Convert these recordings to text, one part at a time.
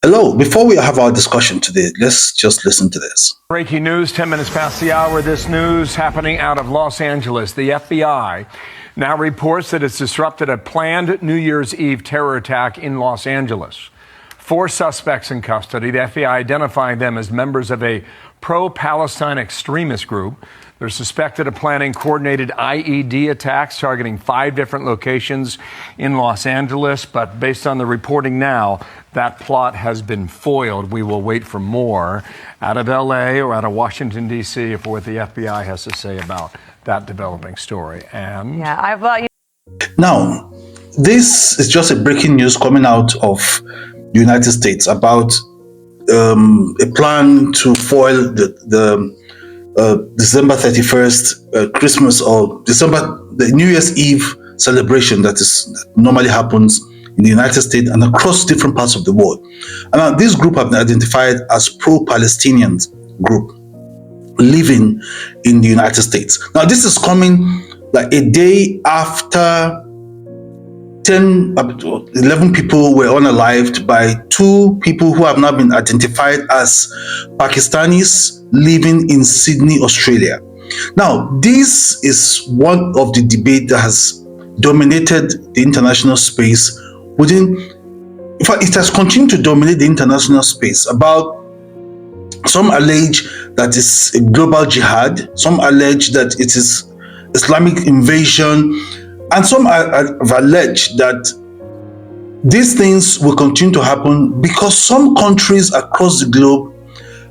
Hello, before we have our discussion today, let's just listen to this. Breaking news, 10 minutes past the hour. This news happening out of Los Angeles. The FBI now reports that it's disrupted a planned New Year's Eve terror attack in Los Angeles. 4 suspects in custody, the FBI identifying them as members of a pro-Palestine extremist group. They're suspected of planning coordinated IED attacks targeting 5 different locations in Los Angeles. But based on the reporting now, that plot has been foiled. We will wait for more out of LA or out of Washington, D.C. for what the FBI has to say about that developing story. And now, this is just a breaking news coming out of the United States about a plan to foil the December 31st Christmas or the New Year's Eve celebration that normally happens in the United States and across different parts of the world. And now this group have been identified as pro-Palestinian group living in the United States. Now this is coming like a day after 11 people were unalived by 2 people who have now been identified as Pakistanis living in Sydney, Australia. Now, this is one of the debate that has dominated the international space in fact, it has continued to dominate the international space. About some allege that it's a global jihad, some allege that it is Islamic invasion, and some have alleged that these things will continue to happen because some countries across the globe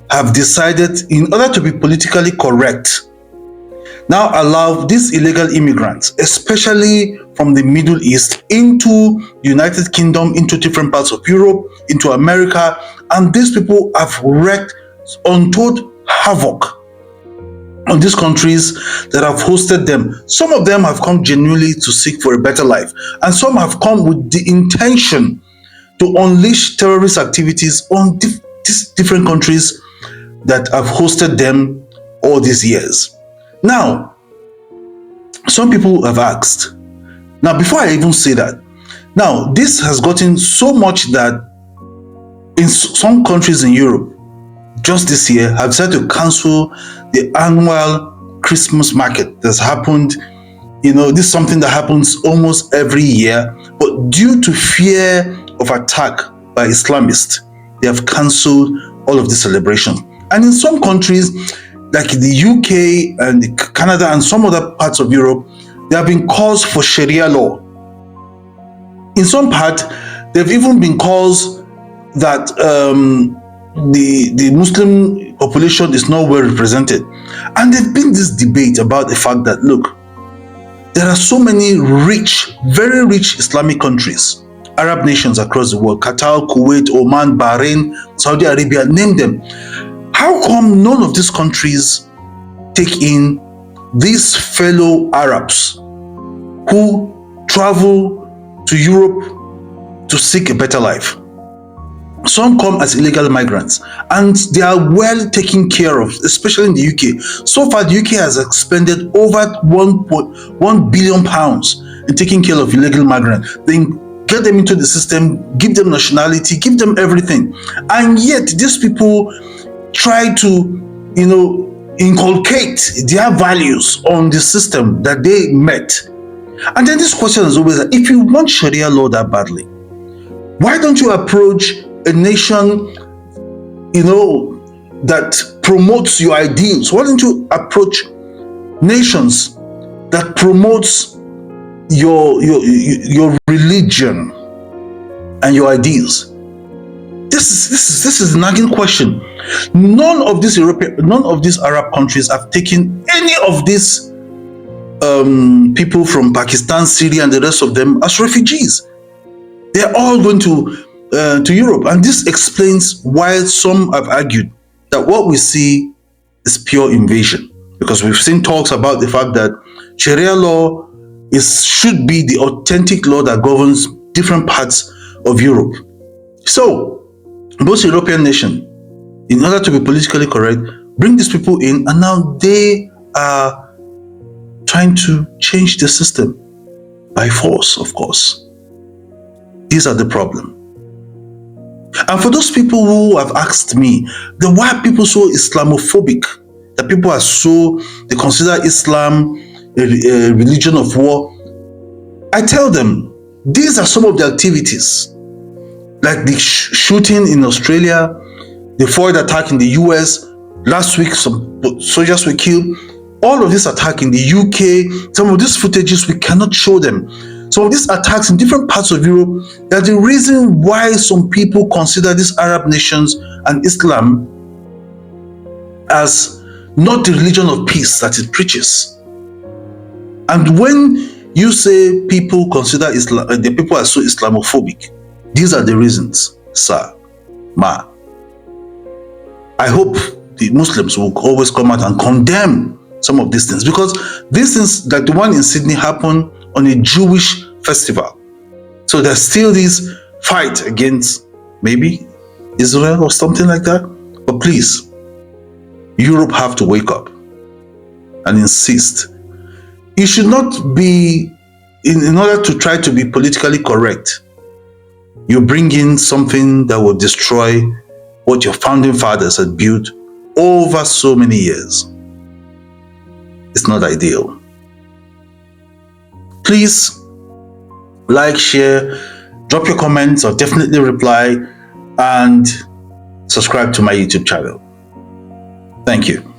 have decided, in order to be politically correct, now allow these illegal immigrants, especially from the Middle East, into the United Kingdom, into different parts of Europe, into America, and these people have wreaked untold havoc on these countries that have hosted them. Some of them have come genuinely to seek for a better life, and some have come with the intention to unleash terrorist activities on these different countries that have hosted them all these years. Now, some people have asked, now before I even say that, now this has gotten so much that in some countries in Europe, just this year, have decided to cancel the annual Christmas market that's happened. You know, this is something that happens almost every year, but due to fear of attack by Islamists, they have cancelled all of the celebrations. And in some countries, like the UK and Canada and some other parts of Europe, there have been calls for Sharia law. In some part, there have even been calls that the Muslim population is not well represented. And there's been this debate about the fact that, look, there are so many rich, very rich Islamic countries, Arab nations across the world, Qatar, Kuwait, Oman, Bahrain, Saudi Arabia, name them. How come none of these countries take in these fellow Arabs who travel to Europe to seek a better life? Some come as illegal migrants and they are well taken care of, especially in the UK. So far, the UK has expended over £1 billion in taking care of illegal migrants. They get them into the system, give them nationality, give them everything. And yet these people try to, inculcate their values on the system that they met. And then this question is always, if you want Sharia law that badly, why don't you approach a nation, that promotes your ideals? Why don't you approach nations that promotes your religion and your ideals? This is a nagging question. None of these Arab countries have taken any of these people from Pakistan, Syria, and the rest of them as refugees. They're all going to Europe, and this explains why some have argued that what we see is pure invasion, because we've seen talks about the fact that Sharia law should be the authentic law that governs different parts of Europe. So most European nations, in order to be politically correct, bring these people in, and now they are trying to change the system by force, of course. These are the problem. And for those people who have asked me, then why are people so Islamophobic? That people are so, they consider Islam a religion of war. I tell them, these are some of the activities, like the shooting in Australia, the foreign attack in the US. Last week, some soldiers were killed. All of this attack in the UK, some of these footages, we cannot show them. Some of these attacks in different parts of Europe, that's the reason why some people consider these Arab nations and Islam as not the religion of peace that it preaches. And when you say people consider Islam, the people are so Islamophobic, these are the reasons, sir, ma. I hope the Muslims will always come out and condemn some of these things, because these things, like the one in Sydney, happened on a Jewish festival. So there's still this fight against maybe Israel or something like that. But please, Europe have to wake up and insist. It should not be, in order to try to be politically correct, you bring in something that will destroy what your founding fathers had built over so many years. It's not ideal. Please like, share, drop your comments, or definitely reply, and subscribe to my YouTube channel. Thank you.